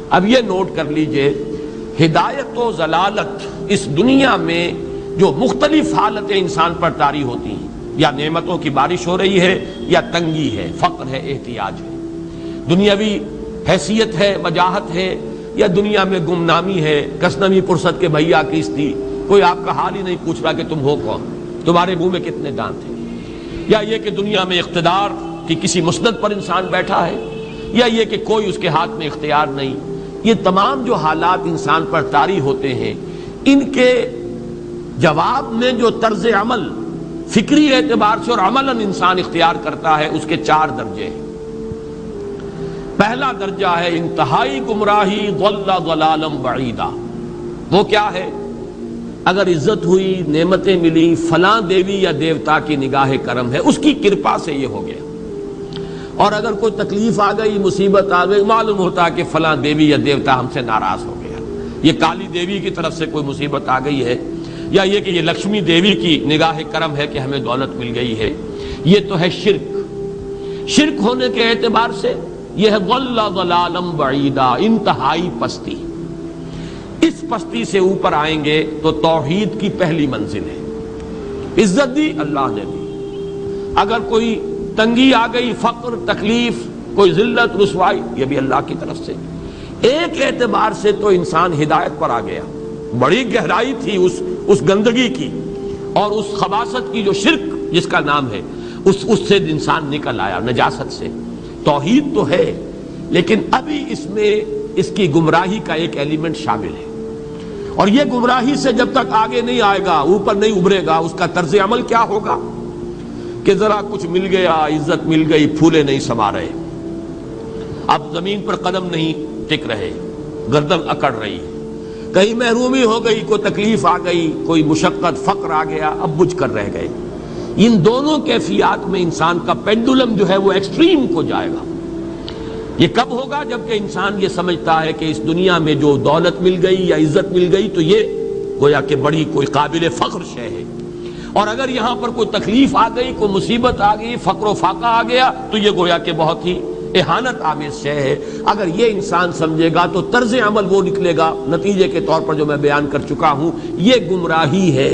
اب یہ نوٹ کر لیجئے، ہدایت و ضلالت اس دنیا میں جو مختلف حالتیں انسان پر طاری ہوتی ہیں، یا نعمتوں کی بارش ہو رہی ہے، یا تنگی ہے، فقر ہے، احتیاج ہے، دنیاوی حیثیت ہے، وجاہت ہے، یا دنیا میں گمنامی ہے، کسنمی پرست کے بھیا کیستی، کوئی آپ کا حال ہی نہیں پوچھ رہا کہ تم ہو کون، تمہارے منہ میں کتنے دانت ہیں، یا یہ کہ دنیا میں اقتدار کی کسی مسند پر انسان بیٹھا ہے، یا یہ کہ کوئی اس کے ہاتھ میں اختیار نہیں، یہ تمام جو حالات انسان پر طاری ہوتے ہیں، ان کے جواب میں جو طرز عمل فکری اعتبار سے اور عملاً انسان اختیار کرتا ہے، اس کے 4 درجے ہیں۔ پہلا درجہ ہے انتہائی گمراہی، ضل ضلالا بعیدا۔ وہ کیا ہے؟ اگر عزت ہوئی، نعمتیں ملی، فلاں دیوی یا دیوتا کی نگاہ کرم ہے، اس کی کرپا سے یہ ہو گیا، اور اگر کوئی تکلیف آ گئی، مصیبت آ گئی، معلوم ہوتا ہے کہ فلاں دیوی یا دیوتا ہم سے ناراض ہو گیا، یہ کالی دیوی کی طرف سے کوئی مصیبت آ گئی ہے، یا یہ کہ یہ لکشمی دیوی کی نگاہ کرم ہے کہ ہمیں دولت مل گئی ہے۔ یہ تو ہے شرک۔ شرک ہونے کے اعتبار سے یہ ہے ضل ضلالا بعیدا، انتہائی پستی۔ اس پستی سے اوپر آئیں گے تو توحید کی پہلی منزل ہے۔ عزت دی اللہ نے دی، اگر کوئی تنگی آ گئی، فقر، تکلیف، کوئی ذلت، رسوائی، یہ بھی اللہ کی طرف سے۔ ایک اعتبار سے تو انسان ہدایت پر آ گیا، بڑی گہرائی تھی اس گندگی کی اور اس خباثت کی جو شرک جس کا نام ہے، اس سے انسان نکل آیا، نجاست سے۔ توحید تو ہے، لیکن ابھی اس میں اس کی گمراہی کا ایک ایلیمنٹ شامل ہے، اور یہ گمراہی سے جب تک آگے نہیں آئے گا، اوپر نہیں ابھرے گا، اس کا طرز عمل کیا ہوگا کہ ذرا کچھ مل گیا، عزت مل گئی، پھولے نہیں سما رہے، اب زمین پر قدم نہیں ٹک رہے، گردن اکڑ رہی ہے، کہیں محرومی ہو گئی، کوئی تکلیف آ گئی، کوئی مشقت، فقر آ گیا، اب بجھ کر رہ گئے۔ ان دونوں کیفیات میں انسان کا پینڈولم جو ہے وہ ایکسٹریم کو جائے گا۔ یہ کب ہوگا؟ جبکہ انسان یہ سمجھتا ہے کہ اس دنیا میں جو دولت مل گئی یا عزت مل گئی تو یہ گویا کہ بڑی کوئی قابل فخر شے ہے، اور اگر یہاں پر کوئی تکلیف آ گئی، کوئی مصیبت آ گئی، فقر و فاقہ آ گیا تو یہ گویا کہ بہت ہی اہانت آمیز شے ہے۔ اگر یہ انسان سمجھے گا تو طرز عمل وہ نکلے گا نتیجے کے طور پر جو میں بیان کر چکا ہوں، یہ گمراہی ہے۔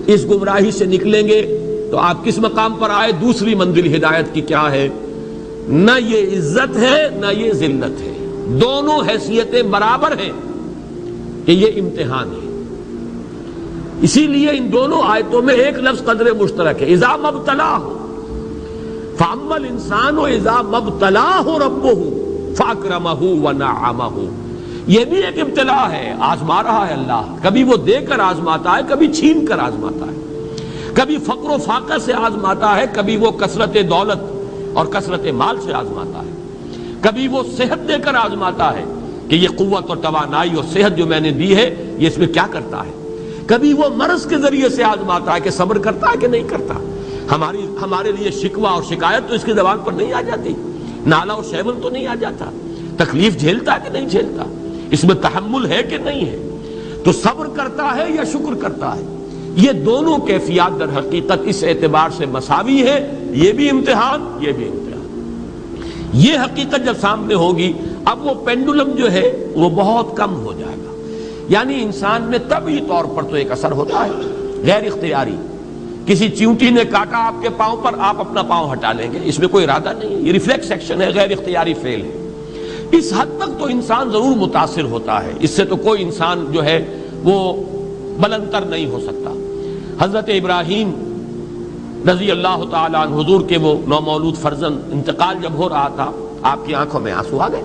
اس گمراہی سے نکلیں گے تو آپ کس مقام پر آئے؟ دوسری منزل ہدایت کی کیا ہے؟ نہ یہ عزت ہے نہ یہ ذلت ہے، دونوں حیثیتیں برابر ہیں کہ یہ امتحان ہے۔ اسی لیے ان دونوں آیتوں میں ایک لفظ قدر مشترک ہے، اذا مبتلاہ، فاما الانسان اذا مبتلاہ ربہ فاکرمہ ونعمہ۔ یہ بھی ایک ابتلا ہے، آزما رہا ہے اللہ، کبھی وہ دے کر آزماتا ہے، کبھی چھین کر آزماتا ہے، کبھی فقر و فاقہ سے آزماتا ہے، کبھی وہ کثرت دولت اور کثرت مال سے آزماتا ہے، کبھی وہ صحت دے کر آزماتا ہے کہ یہ قوت اور توانائی اور صحت جو میں نے دی ہے یہ اس میں کیا کرتا ہے، کبھی وہ مرض کے ذریعے سے آزماتا ہے کہ صبر کرتا ہے کہ نہیں کرتا۔ ہمارے لیے شکوہ اور شکایت تو اس کی زبان پر نہیں آ جاتی، نالہ اور شیون تو نہیں آ جاتا، تکلیف جھیلتا ہے کہ نہیں جھیلتا، اس میں تحمل ہے کہ نہیں ہے، تو صبر کرتا ہے یا شکر کرتا ہے۔ یہ دونوں کیفیات در حقیقت اس اعتبار سے مساوی ہے، یہ بھی امتحان، یہ بھی امتحان۔ یہ حقیقت جب سامنے ہوگی، اب وہ پینڈولم جو ہے وہ بہت کم ہو جائے گا، یعنی انسان میں طبعی طور پر تو ایک اثر ہوتا ہے غیر اختیاری، کسی چیونٹی نے کاٹا آپ کے پاؤں پر، آپ اپنا پاؤں ہٹا لیں گے، اس میں کوئی ارادہ نہیں ہے، یہ ریفلیکس ایکشن ہے، غیر اختیاری فعل ہے۔ اس حد تک تو انسان ضرور متاثر ہوتا ہے، اس سے تو کوئی انسان جو ہے وہ بلندتر نہیں ہو سکتا۔ حضرت ابراہیم رضی اللہ تعالیٰ عنہ، حضور کے وہ نومولود فرزند، انتقال جب ہو رہا تھا، آپ کی آنکھوں میں آنسو آ گئے۔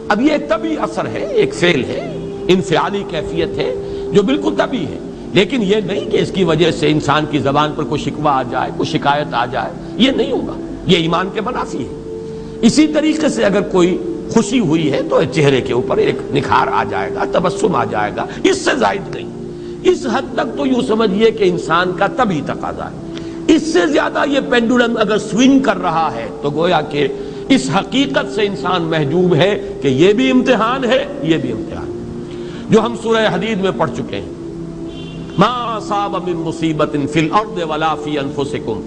اب یہ ایک طبعی اثر ہے، ایک فعل ہے، انفعالی کیفیت ہے جو بالکل طبعی ہے، لیکن یہ نہیں کہ اس کی وجہ سے انسان کی زبان پر کوئی شکوہ آ جائے، کوئی شکایت آ جائے، یہ نہیں ہوگا، یہ ایمان کے منافی ہے۔ اسی طریقے سے اگر کوئی خوشی ہوئی ہے تو چہرے کے اوپر ایک نکھار آ جائے گا، تبسم آ جائے گا، اس سے زائد نہیں۔ اس حد تک تو یوں سمجھیے کہ انسان کا طبعی تقاضا ہے۔ اس سے زیادہ یہ پینڈولم اگر سوئنگ کر رہا ہے تو گویا کہ اس حقیقت سے انسان محجوب ہے کہ یہ بھی امتحان ہے، یہ بھی امتحان ہے، جو ہم سورہ حدید میں پڑھ چکے ہیں۔ ما اصاب من مصیبت فی الارض ولا فی انفسکم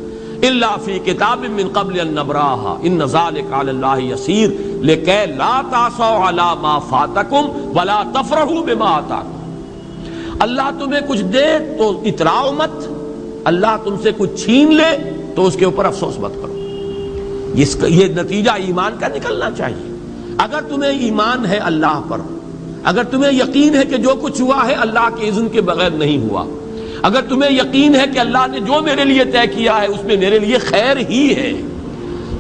الا فی کتاب من قبل ان نبراها ان ذلک علی اللہ یسیر۔ لِكَيْ لَا تَعْصَوْا عَلَىٰ مَا فَاتَكُمْ وَلَا تَفْرَحُوا بِمَا آتَاكُمْ۔ اللہ تمہیں کچھ دے تو اتراؤ مت، اللہ تم سے کچھ چھین لے تو اس کے اوپر افسوس مت کرو۔ یہ نتیجہ ایمان کا نکلنا چاہیے۔ اگر تمہیں ایمان ہے اللہ پر، اگر تمہیں یقین ہے کہ جو کچھ ہوا ہے اللہ کے اذن کے بغیر نہیں ہوا، اگر تمہیں یقین ہے کہ اللہ نے جو میرے لیے طے کیا ہے اس میں میرے لیے خیر ہی ہے،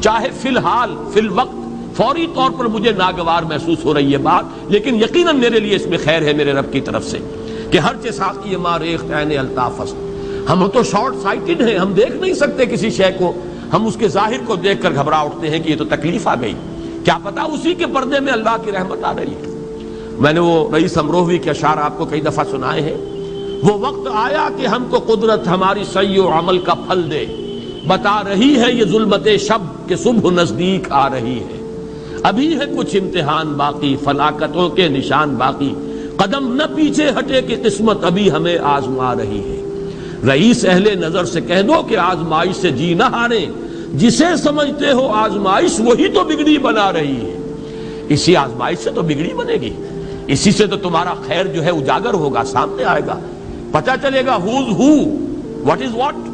چاہے فی الحال فی الوقت فوری طور پر مجھے ناگوار محسوس ہو رہی ہے بات، لیکن یقیناً میرے لیے اس میں خیر ہے میرے رب کی طرف سے، کہ ہر چیز ساقی ما ریخت عین الطافس۔ ہم تو شارٹ سائٹڈ ہیں، ہم دیکھ نہیں سکتے کسی شے کو، ہم اس کے ظاہر کو دیکھ کر گھبرا اٹھتے ہیں کہ یہ تو تکلیف آ گئی، کیا پتا اسی کے پردے میں اللہ کی رحمت آ رہی ہے۔ میں نے وہ رئیس امروہوی کے اشعار آپ کو کئی دفعہ سنائے ہیں۔ وہ وقت آیا کہ ہم کو قدرت ہماری سعی و عمل کا پھل دے، بتا رہی ہے یہ ظلمت شب کہ صبح نزدیک آ رہی ہے، ابھی ہے کچھ امتحان باقی، فلاکتوں کے نشان باقی، قدم نہ پیچھے ہٹے کہ قسمت ابھی ہمیں آزما رہی ہے۔ رئیس اہل نظر سے کہہ دو کہ آزمائش سے جی نہ ہارے، جسے سمجھتے ہو آزمائش وہی تو بگڑی بنا رہی ہے۔ اسی آزمائش سے تو بگڑی بنے گی، اسی سے تو تمہارا خیر جو ہے اجاگر ہوگا، سامنے آئے گا، پتہ چلے گا who's who, what is what۔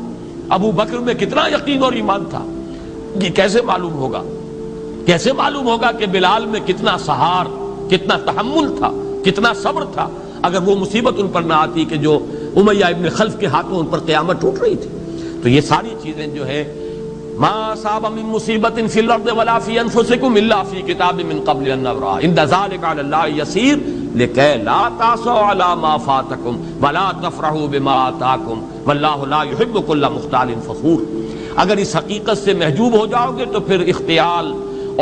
ابو بکر میں کتنا یقین اور ایمان تھا، یہ کیسے معلوم ہوگا؟ کیسے معلوم ہوگا کہ بلال میں کتنا سہار، کتنا تحمل تھا، کتنا صبر تھا، اگر وہ مصیبت ان پر نہ آتی کہ جو امیہ ابن خلف کے ہاتھوں ان پر قیامت ٹوٹ رہی تھی۔ تو یہ ساری چیزیں جو ہے ما اصاب من مصیبت فی الارض ولا فی انفسکم الا فی کتاب من قبل ان نبرأ ان ذلک علی اللہ یسیر لکی لا تعصوا علی ما فاتکم ولا تفرحوا بما آتاکم واللہ لا یحب کل مختال فخور۔ اگر اس حقیقت سے محجوب ہو جاؤ گے تو پھر اختیال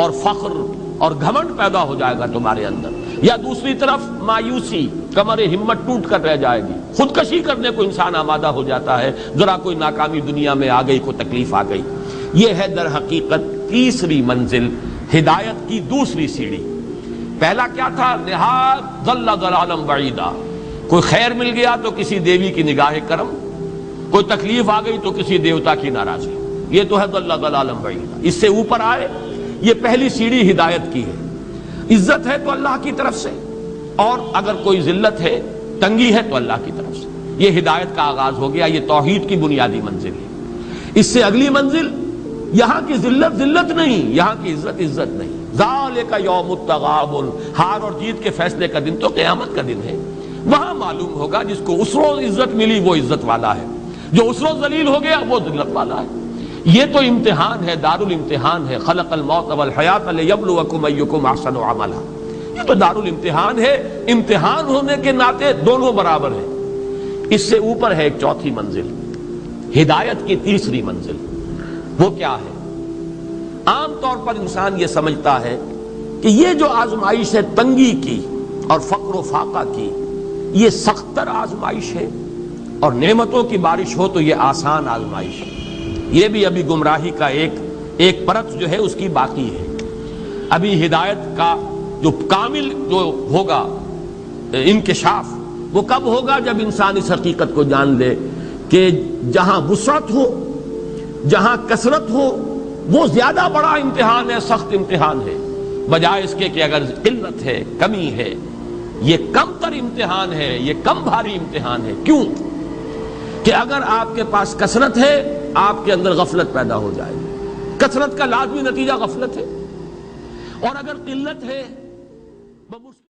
اور فخر اور گھمنڈ پیدا ہو جائے گا تمہارے اندر، یا دوسری طرف مایوسی، کمر ہمت ٹوٹ کر رہ جائے گی، خودکشی کرنے کو انسان آمادہ ہو جاتا ہے، ذرا کوئی ناکامی دنیا میں آ گئی، کوئی تکلیف آ گئی۔ یہ ہے در حقیقت تیسری منزل، ہدایت کی دوسری سیڑھی۔ پہلا کیا تھا؟ نہایت ضل ضلالا بعیدا، کوئی خیر مل گیا تو کسی دیوی کی نگاہ کرم، کوئی تکلیف آ گئی تو کسی دیوتا کی ناراضی، یہ تو ہے ضل ضلالا بعیدا۔ اس سے اوپر آئے، یہ پہلی سیڑھی ہدایت کی ہے۔ عزت ہے تو اللہ کی طرف سے، اور اگر کوئی ذلت ہے، تنگی ہے تو اللہ کی طرف سے، یہ ہدایت کا آغاز ہو گیا، یہ توحید کی بنیادی منزل ہے۔ اس سے اگلی منزل، یہاں کی ذلت ذلت نہیں، یہاں کی عزت عزت نہیں۔ ذالک یوم التغابن، ہار اور جیت کے فیصلے کا دن تو قیامت کا دن ہے، وہاں معلوم ہوگا جس کو اس روز عزت ملی وہ عزت والا ہے، جو اس روز ذلیل ہو گیا وہ ذلت والا ہے۔ یہ تو امتحان ہے، دار الامتحان ہے، خلق الموت والحیات لیبلوکم ایکم احسن عملا، یہ تو دار الامتحان ہے، امتحان ہونے کے ناطے دونوں برابر ہیں۔ اس سے اوپر ہے ایک چوتھی منزل، ہدایت کی تیسری منزل۔ وہ کیا ہے؟ عام طور پر انسان یہ سمجھتا ہے کہ یہ جو آزمائش ہے تنگی کی اور فقر و فاقہ کی، یہ سخت تر آزمائش ہے، اور نعمتوں کی بارش ہو تو یہ آسان آزمائش ہے۔ یہ بھی ابھی گمراہی کا ایک پرت جو ہے اس کی باقی ہے۔ ابھی ہدایت کا جو کامل جو ہوگا انکشاف، وہ کب ہوگا؟ جب انسان اس حقیقت کو جان لے کہ جہاں وسعت ہو، جہاں کثرت ہو، وہ زیادہ بڑا امتحان ہے، سخت امتحان ہے، بجائے اس کے کہ اگر قلت ہے، کمی ہے، یہ کم تر امتحان ہے، یہ کم بھاری امتحان ہے۔ کیوں؟ کہ اگر آپ کے پاس کثرت ہے، آپ کے اندر غفلت پیدا ہو جائے گی، کثرت کا لازمی نتیجہ غفلت ہے، اور اگر قلت ہے